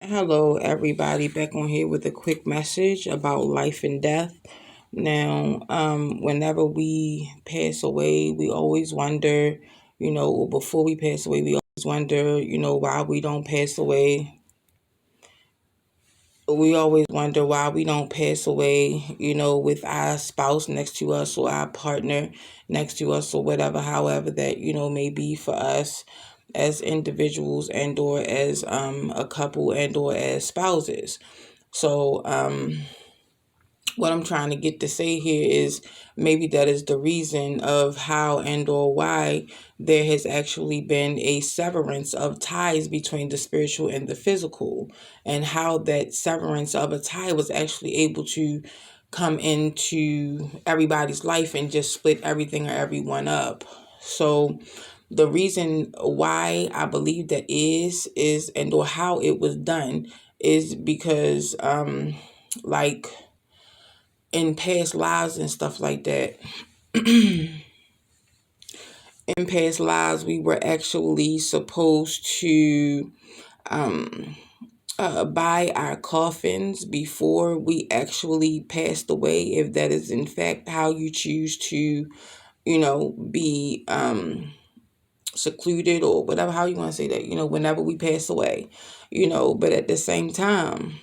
Hello, everybody. Back on here with a quick message about life and death. Now, whenever we pass away, we always wonder, or before we pass away, we always wonder, why we don't pass away. We always wonder why we don't pass away, with our spouse next to us or our partner next to us or whatever, however that, may be for us as individuals and or as a couple and or as spouses. So what I'm trying to get to say here is maybe that is the reason of how and or why there has actually been a severance of ties between the spiritual and the physical, and how that severance of a tie was actually able to come into everybody's life and just split everything or everyone up. So the reason why I believe that is and or how it was done is because like in past lives and stuff like that. In past lives, we were actually supposed to buy our coffins before we actually passed away, if that is in fact how you choose to, be secluded or whatever, how you want to say that, whenever we pass away, but at the same time,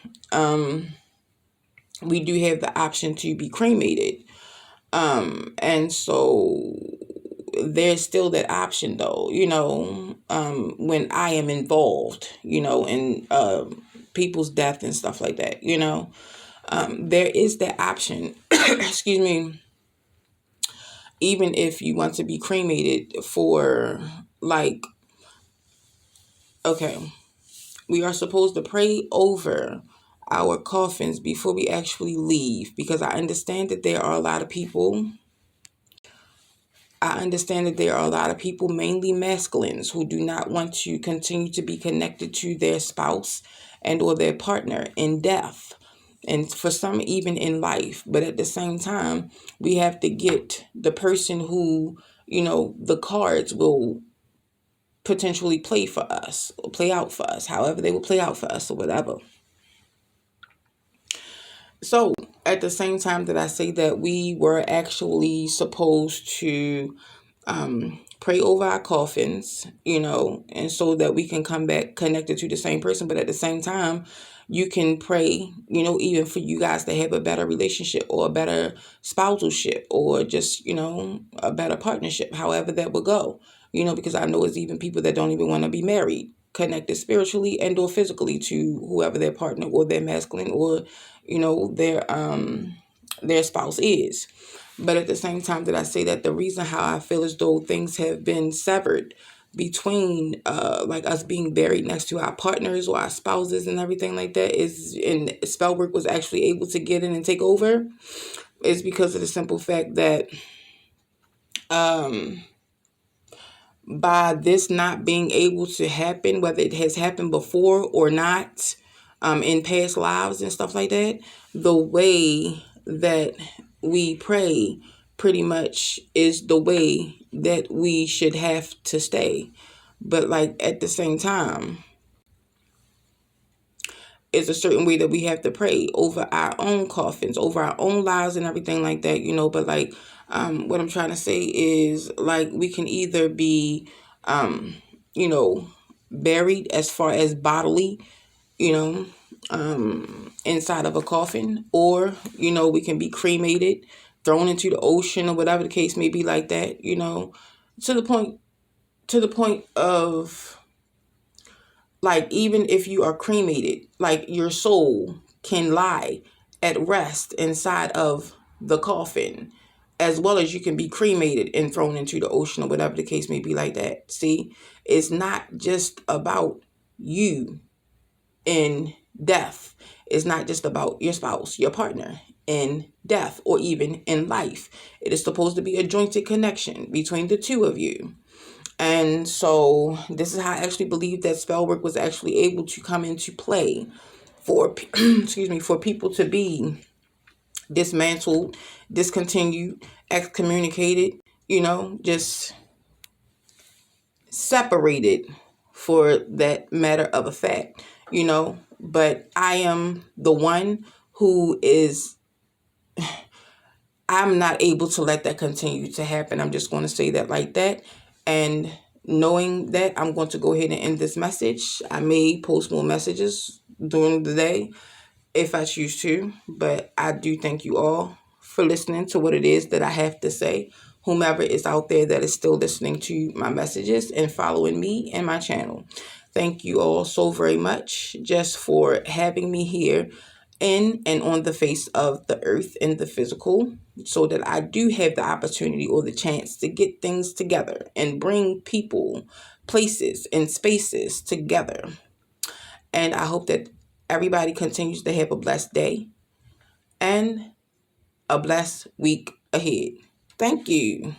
we do have the option to be cremated. And so there's still that option though, when I am involved, in people's death and stuff like that, there is that option, excuse me, even if you want to be cremated for like, okay, we are supposed to pray over our coffins before we actually leave, because I understand that there are a lot of people I understand that there are a lot of people, mainly masculines, who do not want to continue to be connected to their spouse and or their partner in death, and for some even in life. But at the same time, we have to get the person who, the cards will potentially play for us or play out for us, however they will play out for us or whatever. So at the same time that I say that, we were actually supposed to pray over our coffins, and so that we can come back connected to the same person. But at the same time, you can pray, even for you guys to have a better relationship or a better spousalship or just, a better partnership, however that would go, because I know it's even people that don't even want to be married, connected spiritually and or physically to whoever their partner or their masculine or, their spouse is. But at the same time that I say that, the reason how I feel as though things have been severed between like us being buried next to our partners or our spouses and everything like that is, and spell work was actually able to get in and take over, is because of the simple fact that by this not being able to happen, whether it has happened before or not, in past lives and stuff like that, the way that we pray pretty much is the way that we should have to stay. But like at the same time, it's a certain way that we have to pray over our own coffins, over our own lives and everything like that, But like, what I'm trying to say is, like, we can either be, you know, buried as far as bodily, you know, inside of a coffin, or, we can be cremated, thrown into the ocean or whatever the case may be like that, to the point, of, like, even if you are cremated, like, your soul can lie at rest inside of the coffin, as well as you can be cremated and thrown into the ocean or whatever the case may be like that. See, it's not just about you in death. It's not just about your spouse, your partner in death, or even in life. It is supposed to be a jointed connection between the two of you. And so this is how I actually believe that spell work was actually able to come into play for, excuse me, for people to be dismantled, discontinued, excommunicated, just separated, for that matter of a fact, but I am the one who is, I'm not able to let that continue to happen. I'm just going to say that like that. And knowing that, I'm going to go ahead and end this message. I may post more messages during the day if I choose to, but I do thank you all for listening to what it is that I have to say. Whomever is out there that is still listening to my messages and following me and my channel. Thank you all so very much just for having me here in and on the face of the earth in the physical, so that I do have the opportunity or the chance to get things together and bring people, places, and spaces together. And I hope that everybody continues to have a blessed day and a blessed week ahead. Thank you.